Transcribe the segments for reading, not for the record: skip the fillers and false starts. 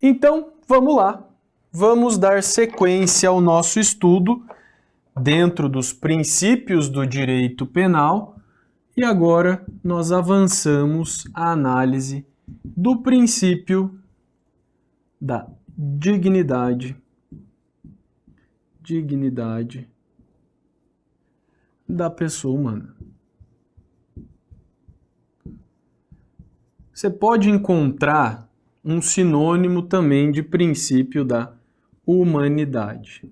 Então, vamos lá. Vamos dar sequência ao nosso estudo dentro dos princípios do direito penal e agora nós avançamos a análise do princípio da dignidade da pessoa humana. Você pode encontrar um sinônimo também de princípio da humanidade.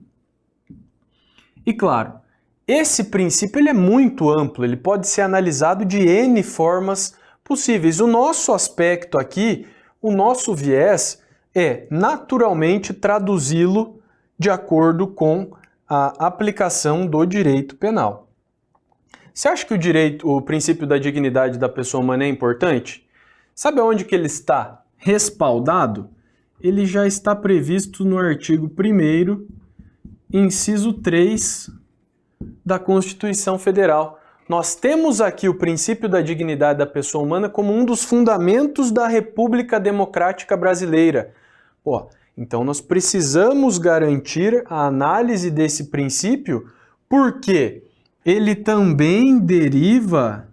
E claro, esse princípio ele é muito amplo, ele pode ser analisado de N formas possíveis. O nosso aspecto aqui, o nosso viés, é naturalmente traduzi-lo de acordo com a aplicação do direito penal. Você acha que o princípio da dignidade da pessoa humana é importante? Sabe onde que ele está respaldado? Ele já está previsto no artigo 1º, inciso 3 da Constituição Federal. Nós temos aqui o princípio da dignidade da pessoa humana como um dos fundamentos da República Democrática Brasileira. Então nós precisamos garantir a análise desse princípio porque ele também deriva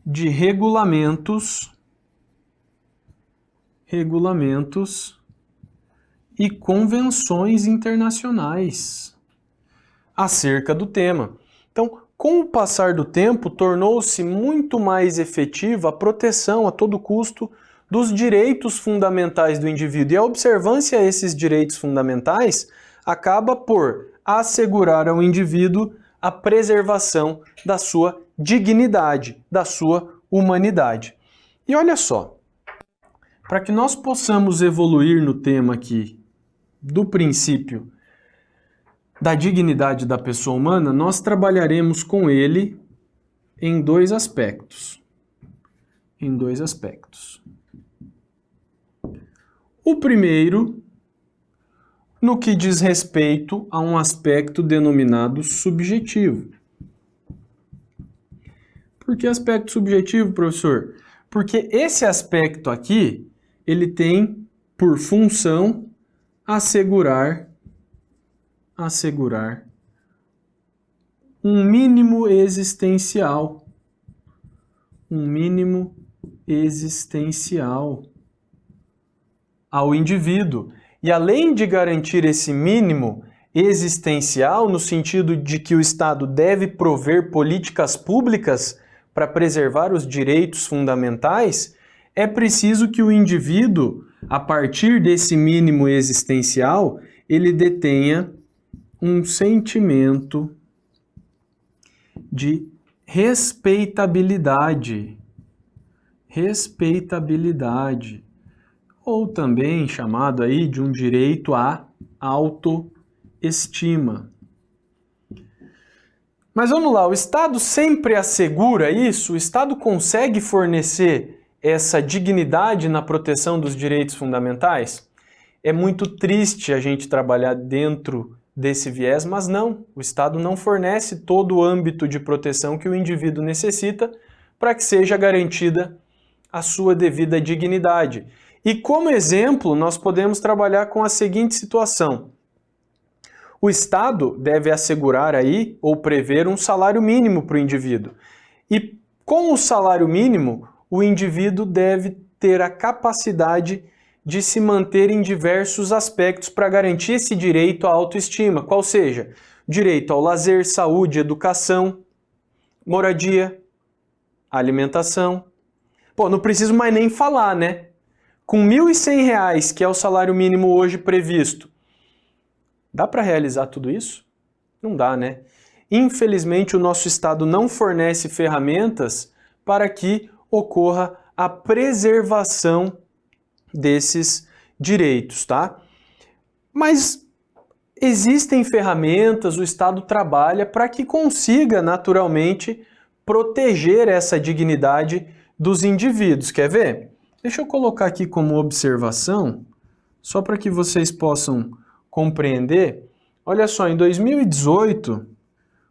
de regulamentos e convenções internacionais acerca do tema. Então, com o passar do tempo, tornou-se muito mais efetiva a proteção a todo custo dos direitos fundamentais do indivíduo. E a observância a esses direitos fundamentais acaba por assegurar ao indivíduo a preservação da sua dignidade, da sua humanidade. E olha só, para que nós possamos evoluir no tema aqui do princípio da dignidade da pessoa humana, nós trabalharemos com ele em dois aspectos. O primeiro, no que diz respeito a um aspecto denominado subjetivo. Por que aspecto subjetivo, professor? Porque esse aspecto aqui, ele tem por função assegurar um mínimo existencial. Ao indivíduo. E além de garantir esse mínimo existencial, no sentido de que o Estado deve prover políticas públicas para preservar os direitos fundamentais, é preciso que o indivíduo, a partir desse mínimo existencial, ele detenha um sentimento de respeitabilidade, ou também chamado aí de um direito à autoestima. Mas vamos lá, o Estado sempre assegura isso? O Estado consegue fornecer essa dignidade na proteção dos direitos fundamentais? É muito triste a gente trabalhar dentro desse viés, mas não, o Estado não fornece todo o âmbito de proteção que o indivíduo necessita para que seja garantida a sua devida dignidade. E como exemplo, nós podemos trabalhar com a seguinte situação. O Estado deve assegurar aí ou prever um salário mínimo para o indivíduo. E com o salário mínimo, o indivíduo deve ter a capacidade de se manter em diversos aspectos para garantir esse direito à autoestima, qual seja, direito ao lazer, saúde, educação, moradia, alimentação. Não preciso mais nem falar, né? Com R$ 1.100, que é o salário mínimo hoje previsto, dá para realizar tudo isso? Não dá, né? Infelizmente, o nosso Estado não fornece ferramentas para que ocorra a preservação desses direitos, tá? Mas existem ferramentas, o Estado trabalha para que consiga naturalmente proteger essa dignidade dos indivíduos. Quer ver? Deixa eu colocar aqui como observação, só para que vocês possam compreender. Olha só, em 2018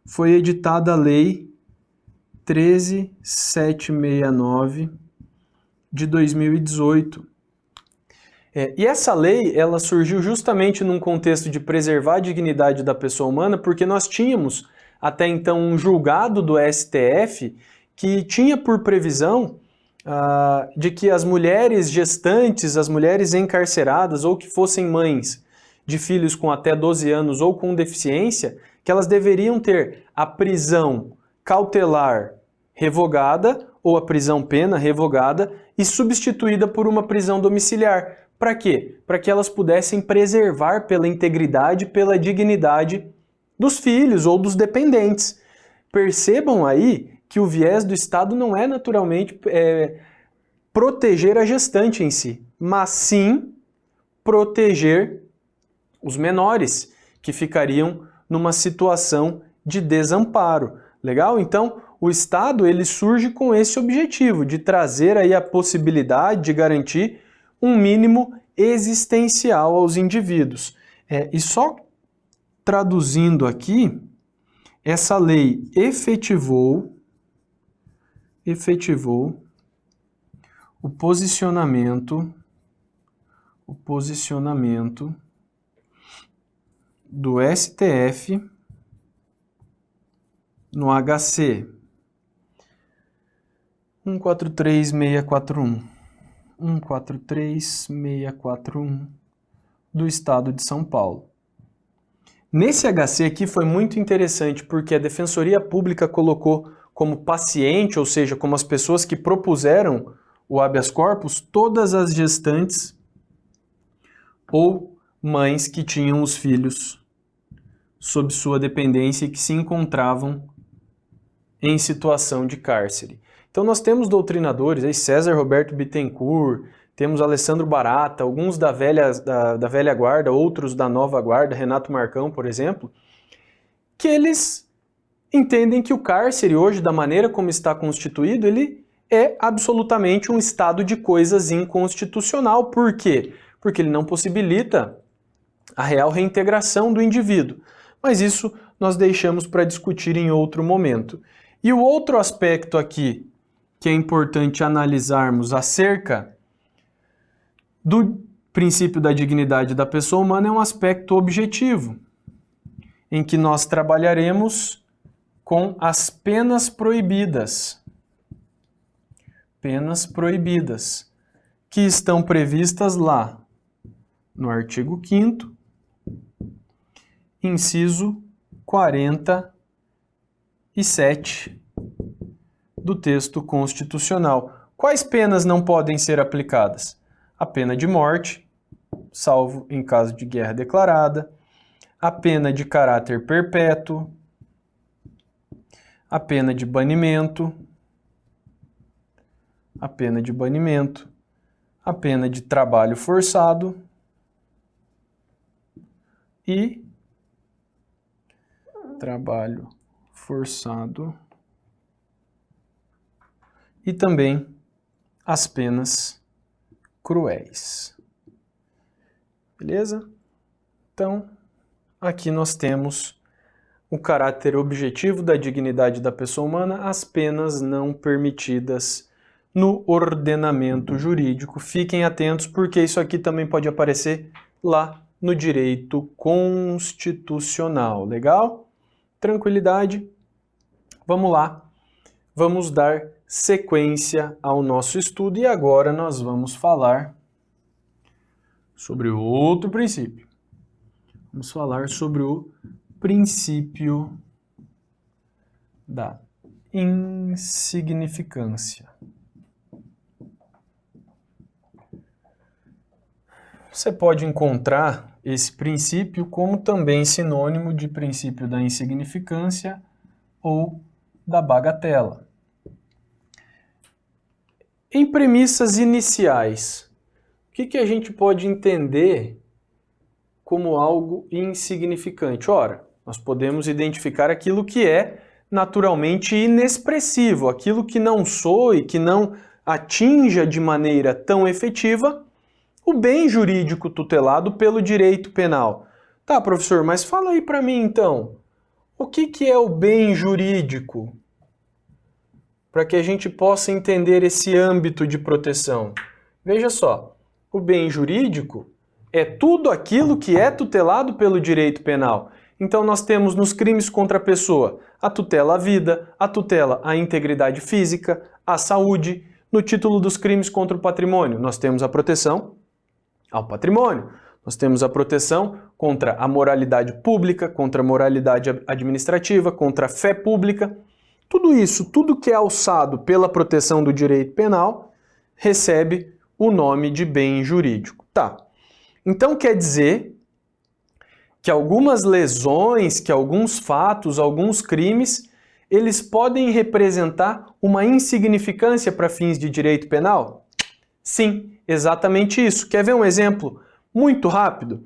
foi editada a Lei 13.769 de 2018. E essa lei, ela surgiu justamente num contexto de preservar a dignidade da pessoa humana, porque nós tínhamos até então um julgado do STF que tinha por previsão de que as mulheres gestantes, as mulheres encarceradas ou que fossem mães de filhos com até 12 anos ou com deficiência, que elas deveriam ter a prisão cautelar revogada ou a prisão-pena revogada e substituída por uma prisão domiciliar. Para quê? Para que elas pudessem preservar pela integridade, pela dignidade dos filhos ou dos dependentes. Percebam aí que o viés do Estado não é naturalmente proteger a gestante em si, mas sim proteger os menores que ficariam numa situação de desamparo. Legal? Então, o Estado ele surge com esse objetivo de trazer aí a possibilidade de garantir um mínimo existencial aos indivíduos. E só traduzindo aqui, essa lei efetivou o posicionamento do STF no HC 143641 do Estado de São Paulo. Nesse HC aqui foi muito interessante porque a Defensoria Pública colocou como paciente, ou seja, como as pessoas que propuseram o habeas corpus, todas as gestantes ou mães que tinham os filhos sob sua dependência e que se encontravam em situação de cárcere. Então nós temos doutrinadores, aí César Roberto Bittencourt, temos Alessandro Barata, alguns da velha guarda, outros da nova guarda, Renato Marcão, por exemplo, que eles entendem que o cárcere hoje, da maneira como está constituído, ele é absolutamente um estado de coisas inconstitucional. Por quê? Porque ele não possibilita a real reintegração do indivíduo. Mas isso nós deixamos para discutir em outro momento. E o outro aspecto aqui que é importante analisarmos acerca do princípio da dignidade da pessoa humana é um aspecto objetivo, em que nós trabalharemos com as penas proibidas. Penas proibidas, que estão previstas lá no artigo 5º, inciso 47 do texto constitucional. Quais penas não podem ser aplicadas? A pena de morte, salvo em caso de guerra declarada, a pena de caráter perpétuo, a pena de banimento, a pena de trabalho forçado e e também as penas cruéis. Beleza? Então, aqui nós temos o caráter objetivo da dignidade da pessoa humana, as penas não permitidas no ordenamento jurídico. Fiquem atentos, porque isso aqui também pode aparecer lá no direito constitucional. Legal? Tranquilidade? Vamos lá. Vamos dar sequência ao nosso estudo e agora nós vamos falar sobre outro princípio. Vamos falar sobre o princípio da insignificância. Você pode encontrar esse princípio como também sinônimo de princípio da insignificância ou da bagatela. Em premissas iniciais, o que a gente pode entender como algo insignificante? Ora, nós podemos identificar aquilo que é naturalmente inexpressivo, aquilo que não soe, que não atinja de maneira tão efetiva o bem jurídico tutelado pelo direito penal. Tá, professor, mas fala aí para mim então, o que é o bem jurídico? para que a gente possa entender esse âmbito de proteção. Veja só, o bem jurídico é tudo aquilo que é tutelado pelo direito penal. Então nós temos nos crimes contra a pessoa a tutela à vida, a tutela à integridade física, à saúde. No título dos crimes contra o patrimônio, nós temos a proteção ao patrimônio. Nós temos a proteção contra a moralidade pública, contra a moralidade administrativa, contra a fé pública. Tudo isso, tudo que é alçado pela proteção do direito penal, recebe o nome de bem jurídico. Tá. Então quer dizer que algumas lesões, que alguns fatos, alguns crimes, eles podem representar uma insignificância para fins de direito penal? Sim, exatamente isso. Quer ver um exemplo muito rápido?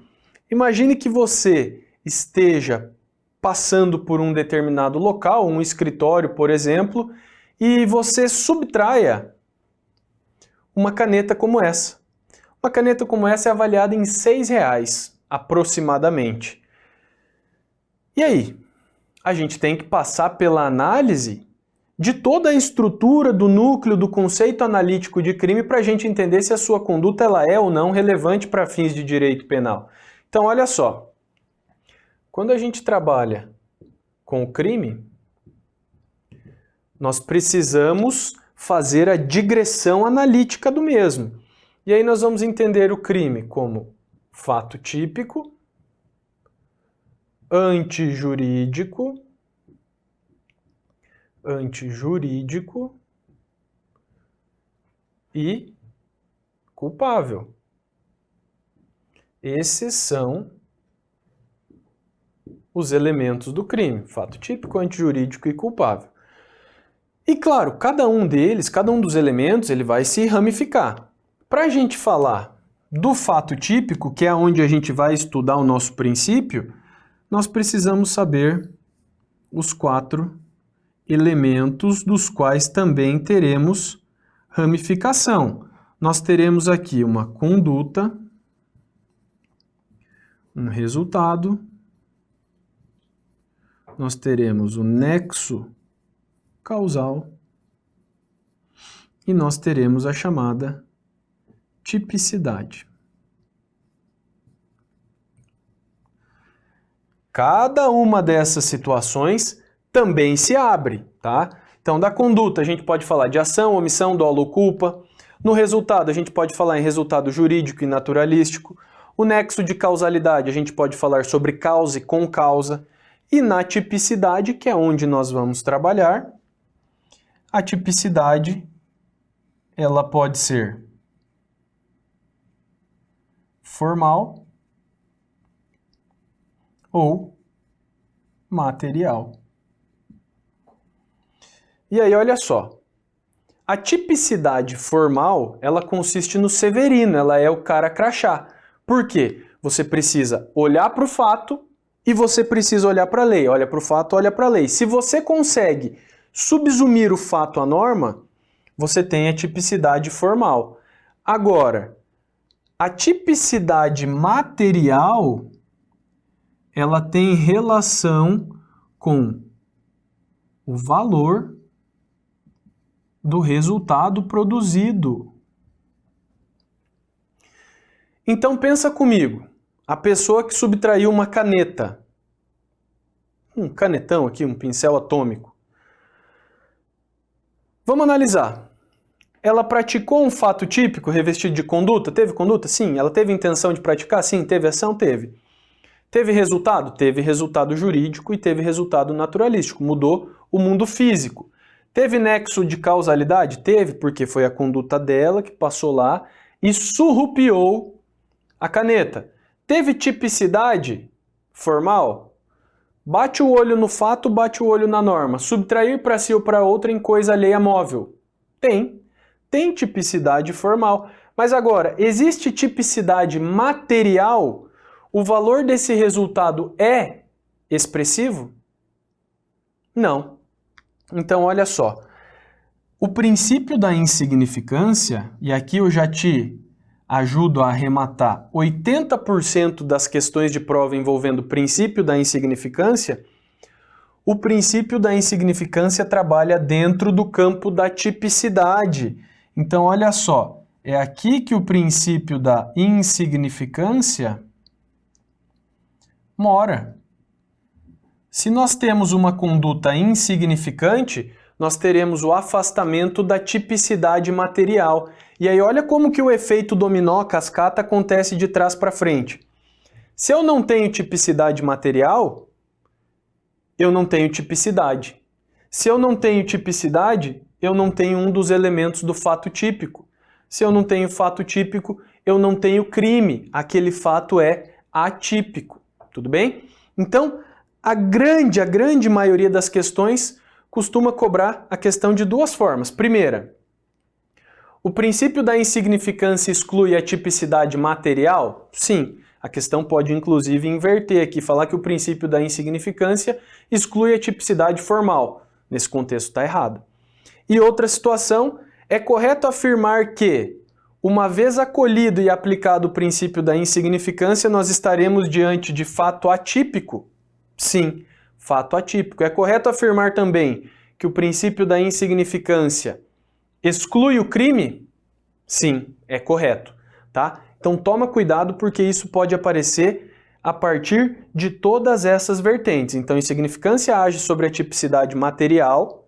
Imagine que você esteja passando por um determinado local, um escritório, por exemplo, e você subtraia uma caneta como essa. Uma caneta como essa é avaliada em R$6, aproximadamente. E aí? A gente tem que passar pela análise de toda a estrutura do núcleo do conceito analítico de crime para a gente entender se a sua conduta ela é ou não relevante para fins de direito penal. Então, olha só. Quando a gente trabalha com o crime, nós precisamos fazer a digressão analítica do mesmo. E aí nós vamos entender o crime como fato típico, antijurídico e culpável. Esses são os elementos do crime, fato típico, antijurídico e culpável. E claro, cada um deles, cada um dos elementos, ele vai se ramificar. Para a gente falar do fato típico, que é onde a gente vai estudar o nosso princípio, nós precisamos saber os 4 elementos dos quais também teremos ramificação. Nós teremos aqui uma conduta, um resultado, nós teremos o nexo causal e nós teremos a chamada tipicidade. Cada uma dessas situações também se abre, tá? Então, da conduta a gente pode falar de ação, omissão, dolo ou culpa. No resultado a gente pode falar em resultado jurídico e naturalístico. O nexo de causalidade a gente pode falar sobre causa e concausa. E na tipicidade, que é onde nós vamos trabalhar, a tipicidade ela pode ser formal ou material. E aí, olha só, a tipicidade formal, ela consiste no severino, ela é o cara crachá. Por quê? Você precisa olhar para o fato e você precisa olhar para a lei. Olha para o fato, olha para a lei. Se você consegue subsumir o fato à norma, você tem a tipicidade formal. Agora, a tipicidade material, ela tem relação com o valor do resultado produzido. Então pensa comigo, a pessoa que subtraiu uma caneta, um canetão aqui, um pincel atômico. Vamos analisar. Ela praticou um fato típico revestido de conduta? Teve conduta? Sim. Ela teve intenção de praticar? Sim. Teve ação? Teve. Teve resultado? Teve resultado jurídico e teve resultado naturalístico. Mudou o mundo físico. Teve nexo de causalidade? Teve, porque foi a conduta dela que passou lá e surrupiou a caneta. Teve tipicidade formal? Bate o olho no fato, bate o olho na norma. Subtrair para si ou para outra em coisa alheia móvel? Tem. Tem tipicidade formal. Mas agora, existe tipicidade material? O valor desse resultado é expressivo? Não. Então, olha só. O princípio da insignificância, e aqui eu já te ajudo a arrematar 80% das questões de prova envolvendo o princípio da insignificância, o princípio da insignificância trabalha dentro do campo da tipicidade. Então, olha só, é aqui que o princípio da insignificância mora. Se nós temos uma conduta insignificante, nós teremos o afastamento da tipicidade material. E aí olha como que o efeito dominó cascata acontece de trás para frente. Se eu não tenho tipicidade material, eu não tenho tipicidade. Se eu não tenho tipicidade, eu não tenho um dos elementos do fato típico. Se eu não tenho fato típico, eu não tenho crime. Aquele fato é atípico. Tudo bem? Então, a grande maioria das questões costuma cobrar a questão de duas formas. Primeira, o princípio da insignificância exclui a tipicidade material? Sim. A questão pode, inclusive, inverter aqui, falar que o princípio da insignificância exclui a tipicidade formal. Nesse contexto está errado. E outra situação, é correto afirmar que, uma vez acolhido e aplicado o princípio da insignificância, nós estaremos diante de fato atípico? Sim, fato atípico. É correto afirmar também que o princípio da insignificância exclui o crime? Sim, é correto, tá? Então toma cuidado porque isso pode aparecer a partir de todas essas vertentes. Então insignificância age sobre a tipicidade material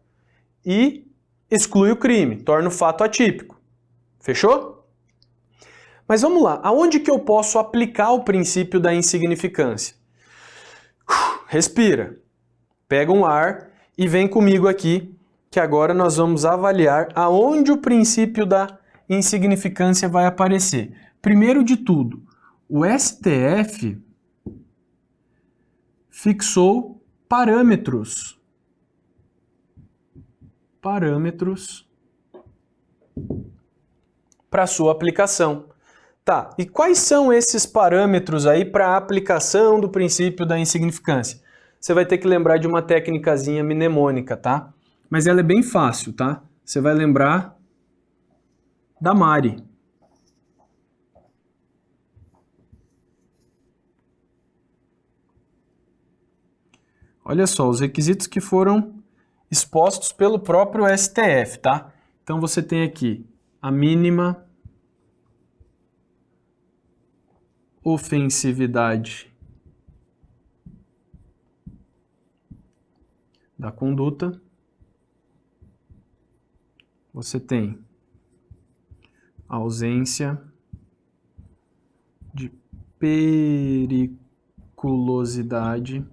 e exclui o crime, torna o fato atípico. Fechou? Mas vamos lá, aonde que eu posso aplicar o princípio da insignificância? Respira, pega um ar e vem comigo aqui, que agora nós vamos avaliar aonde o princípio da insignificância vai aparecer. Primeiro de tudo, o STF fixou parâmetros para sua aplicação. Tá, e quais são esses parâmetros aí para a aplicação do princípio da insignificância? Você vai ter que lembrar de uma técnicazinha mnemônica, tá? Mas ela é bem fácil, tá? Você vai lembrar da Mari. Olha só, os requisitos que foram expostos pelo próprio STF, tá? Então você tem aqui a mínima ofensividade da conduta. Você tem a ausência de periculosidade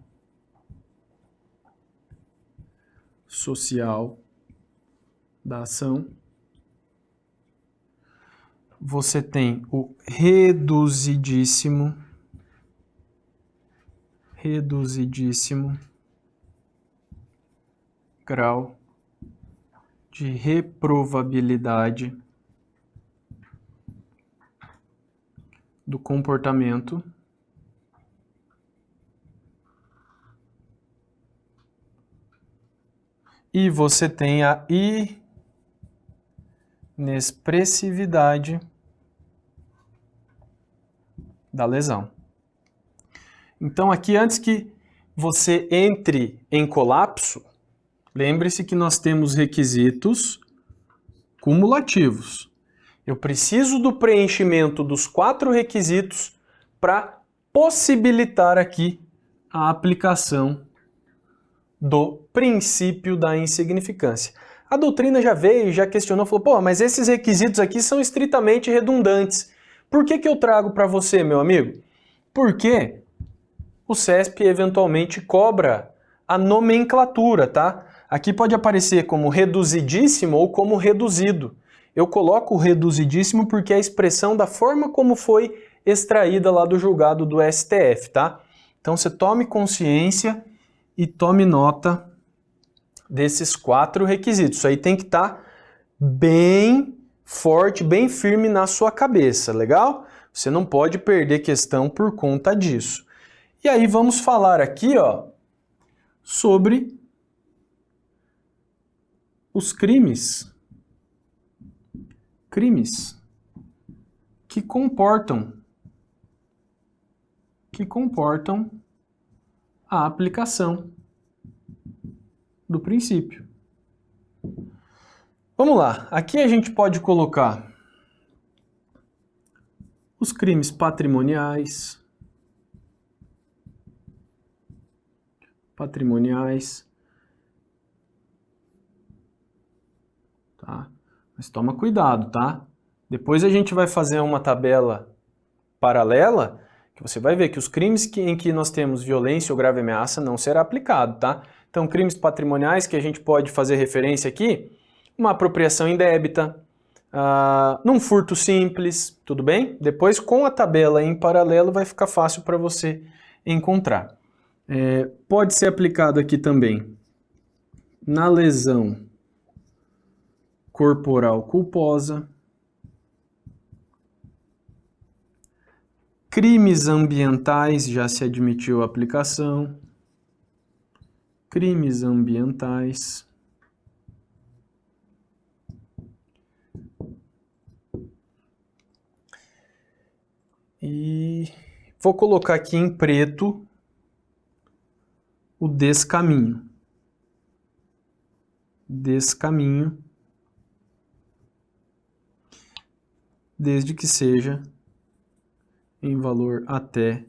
social da ação. Você tem o reduzidíssimo grau de reprovabilidade do comportamento e você tem a inexpressividade da lesão. Então aqui, antes que você entre em colapso, lembre-se que nós temos requisitos cumulativos. Eu preciso do preenchimento dos 4 requisitos para possibilitar aqui a aplicação do princípio da insignificância. A doutrina já veio, já questionou, falou, pô, mas esses requisitos aqui são estritamente redundantes. Por que que eu trago para você, meu amigo? Porque o CESP eventualmente cobra a nomenclatura, tá? Aqui pode aparecer como reduzidíssimo ou como reduzido. Eu coloco o reduzidíssimo porque é a expressão da forma como foi extraída lá do julgado do STF, tá? Então você tome consciência e tome nota desses 4 requisitos. Isso aí tem que estar bem forte, bem firme na sua cabeça, legal? Você não pode perder questão por conta disso. E aí vamos falar aqui, ó, sobre os crimes que comportam a aplicação do princípio. Vamos lá, aqui a gente pode colocar os crimes patrimoniais, tá? Mas toma cuidado, tá? Depois a gente vai fazer uma tabela paralela, que você vai ver que os crimes em que nós temos violência ou grave ameaça não será aplicado, tá? Então, crimes patrimoniais que a gente pode fazer referência aqui, uma apropriação indébita, num furto simples, tudo bem? Depois, com a tabela em paralelo, vai ficar fácil para você encontrar. Pode ser aplicado aqui também na lesão corporal culposa, crimes ambientais, já se admitiu a aplicação, crimes ambientais, e vou colocar aqui em preto o descaminho. Descaminho, desde que seja em valor até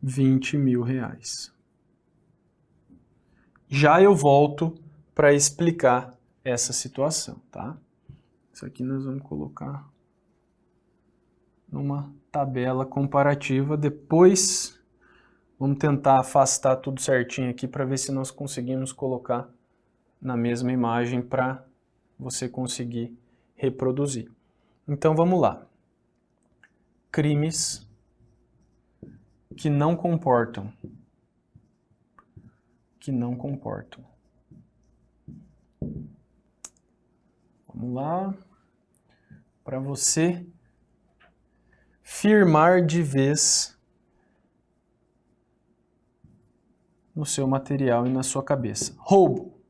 R$20.000. Já eu volto para explicar essa situação, tá? Isso aqui nós vamos colocar numa tabela comparativa, depois vamos tentar afastar tudo certinho aqui para ver se nós conseguimos colocar na mesma imagem para você conseguir reproduzir. Então vamos lá. Crimes que não comportam. Vamos lá. Para você firmar de vez no seu material e na sua cabeça. Roubo.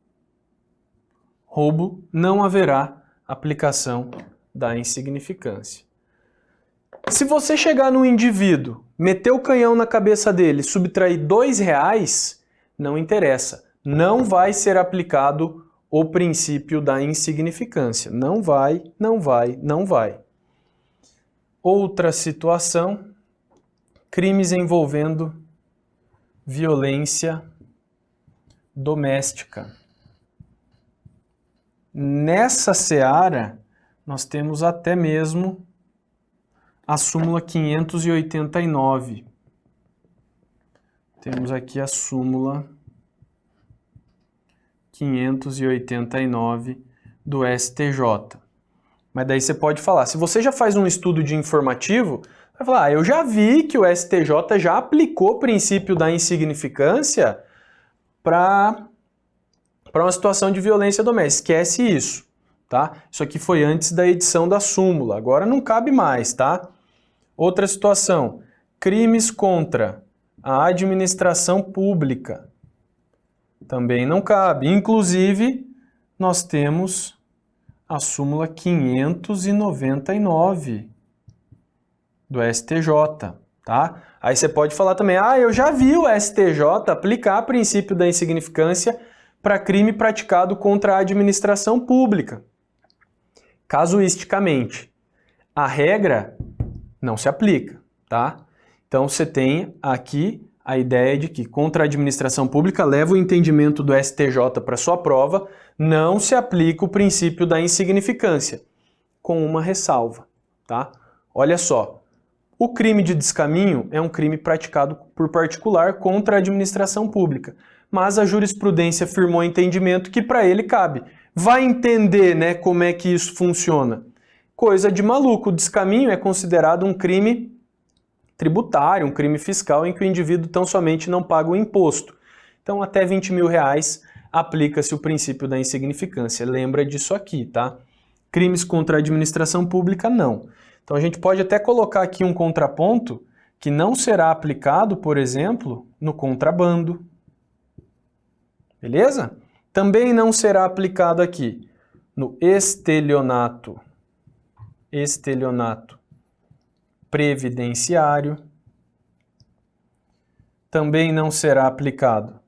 Roubo, não haverá aplicação da insignificância. Se você chegar no indivíduo, meter o canhão na cabeça dele, subtrair R$2, não interessa. Não vai ser aplicado o princípio da insignificância. Não vai. Outra situação, crimes envolvendo violência doméstica. Nessa seara, nós temos até mesmo a súmula 589. Temos aqui a súmula 589 do STJ. Mas daí você pode falar, se você já faz um estudo de informativo, vai falar, eu já vi que o STJ já aplicou o princípio da insignificância para uma situação de violência doméstica. Esquece isso, tá? Isso aqui foi antes da edição da súmula, agora não cabe mais, tá? Outra situação, crimes contra a administração pública. Também não cabe. Inclusive, nós temos a súmula 599 do STJ, tá? Aí você pode falar também, eu já vi o STJ aplicar o princípio da insignificância para crime praticado contra a administração pública. Casuisticamente, a regra não se aplica, tá? Então você tem aqui a ideia de que contra a administração pública leva o entendimento do STJ para sua prova, não se aplica o princípio da insignificância, com uma ressalva, tá? Olha só, o crime de descaminho é um crime praticado por particular contra a administração pública, mas a jurisprudência firmou entendimento que para ele cabe. Vai entender, né, como é que isso funciona? Coisa de maluco, o descaminho é considerado um crime tributário, um crime fiscal em que o indivíduo tão somente não paga o imposto. Então, até R$20.000 aplica-se o princípio da insignificância. Lembra disso aqui, tá? Crimes contra a administração pública, não. Então, a gente pode até colocar aqui um contraponto que não será aplicado, por exemplo, no contrabando. Beleza? Também não será aplicado aqui no estelionato previdenciário. Também não será aplicado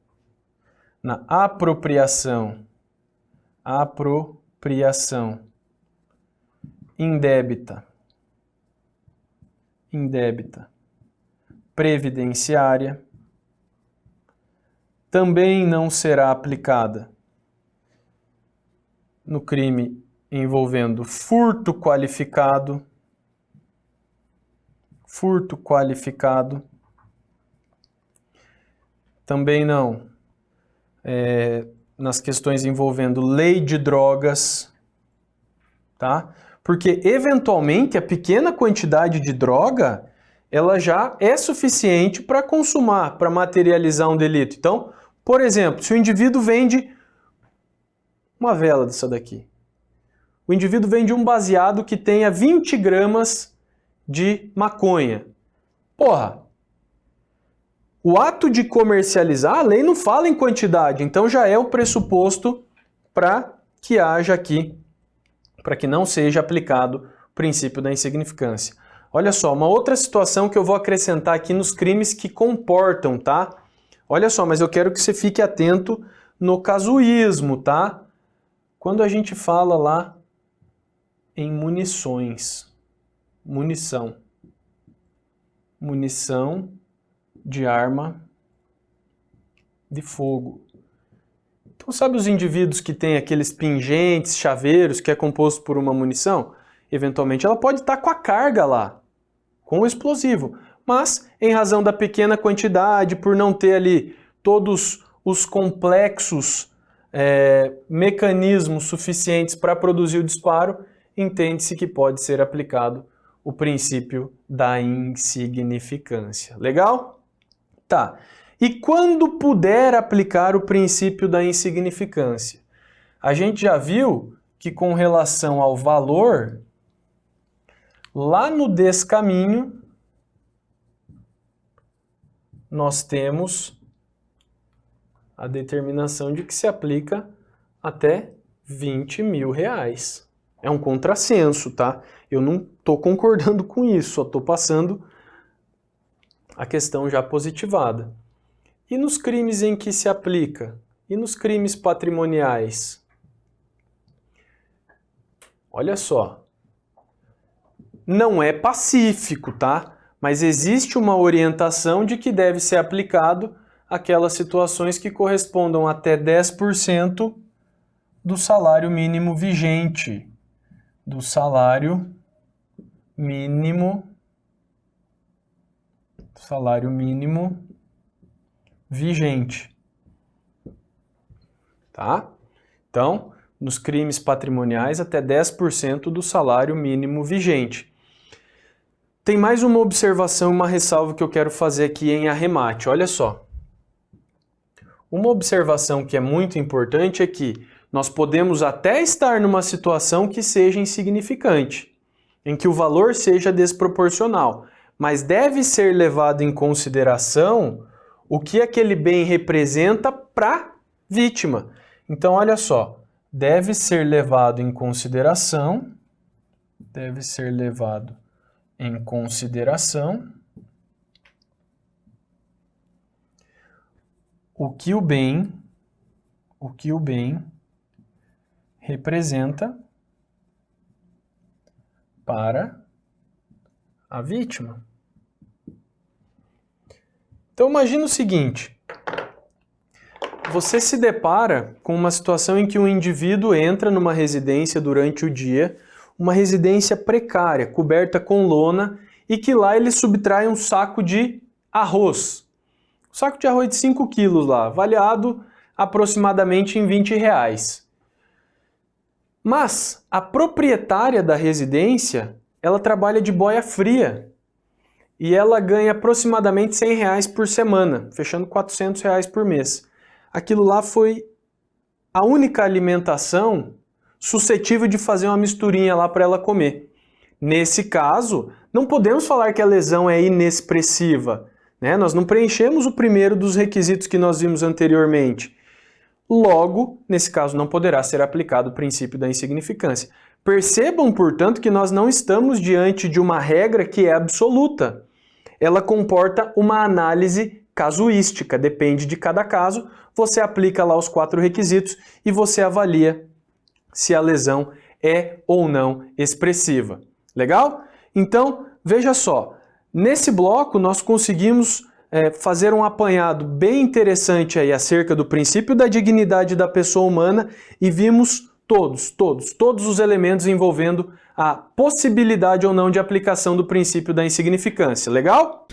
na apropriação indébita previdenciária, também não será aplicada no crime envolvendo furto qualificado, também não nas questões envolvendo lei de drogas, tá? Porque, eventualmente, a pequena quantidade de droga, ela já é suficiente para consumar, para materializar um delito. Então, por exemplo, se o indivíduo vende uma vela dessa daqui, o indivíduo vende um baseado que tenha 20 gramas de maconha. Porra, o ato de comercializar, a lei não fala em quantidade, então já é o pressuposto para que haja aqui, para que não seja aplicado o princípio da insignificância. Olha só, uma outra situação que eu vou acrescentar aqui nos crimes que comportam, tá? Olha só, mas eu quero que você fique atento no casuísmo, tá? Quando a gente fala lá em munições, munição de arma de fogo. Então, sabe os indivíduos que têm aqueles pingentes, chaveiros, que é composto por uma munição? Eventualmente ela pode estar com a carga lá, com o explosivo. Mas, em razão da pequena quantidade, por não ter ali todos os complexos mecanismos suficientes para produzir o disparo, entende-se que pode ser aplicado o princípio da insignificância. Legal? Tá. E quando puder aplicar o princípio da insignificância? A gente já viu que com relação ao valor, lá no descaminho, nós temos a determinação de que se aplica até 20 mil reais. É um contrassenso, tá? Eu não estou concordando com isso, só estou passando a questão já positivada. E nos crimes em que se aplica? E nos crimes patrimoniais? Olha só. Não é pacífico, tá? Mas existe uma orientação de que deve ser aplicado aquelas situações que correspondam até 10% do salário mínimo vigente. Do salário mínimo vigente. Tá? Então, nos crimes patrimoniais, até 10% do salário mínimo vigente. Tem mais uma observação e uma ressalva que eu quero fazer aqui em arremate. Olha só. Uma observação que é muito importante é que nós podemos até estar numa situação que seja insignificante, em que o valor seja desproporcional, mas deve ser levado em consideração o que aquele bem representa para a vítima. Então, olha só, deve ser levado em consideração o que o bem representa para a vítima. Então imagina o seguinte, você se depara com uma situação em que um indivíduo entra numa residência durante o dia, uma residência precária, coberta com lona, e que lá ele subtrai um saco de arroz. Um saco de arroz de 5 quilos lá, avaliado aproximadamente em 20 reais. Mas a proprietária da residência, ela trabalha de boia fria e ela ganha aproximadamente 100 reais por semana, fechando 400 reais por mês. Aquilo lá foi a única alimentação suscetível de fazer uma misturinha lá para ela comer. Nesse caso, não podemos falar que a lesão é inexpressiva, né? Nós não preenchemos o primeiro dos requisitos que nós vimos anteriormente. Logo, nesse caso, não poderá ser aplicado o princípio da insignificância. Percebam, portanto, que nós não estamos diante de uma regra que é absoluta. Ela comporta uma análise casuística, depende de cada caso, você aplica lá os 4 requisitos e você avalia se a lesão é ou não expressiva. Legal? Então, veja só, nesse bloco nós conseguimos fazer um apanhado bem interessante aí acerca do princípio da dignidade da pessoa humana e vimos todos os elementos envolvendo a possibilidade ou não de aplicação do princípio da insignificância. Legal?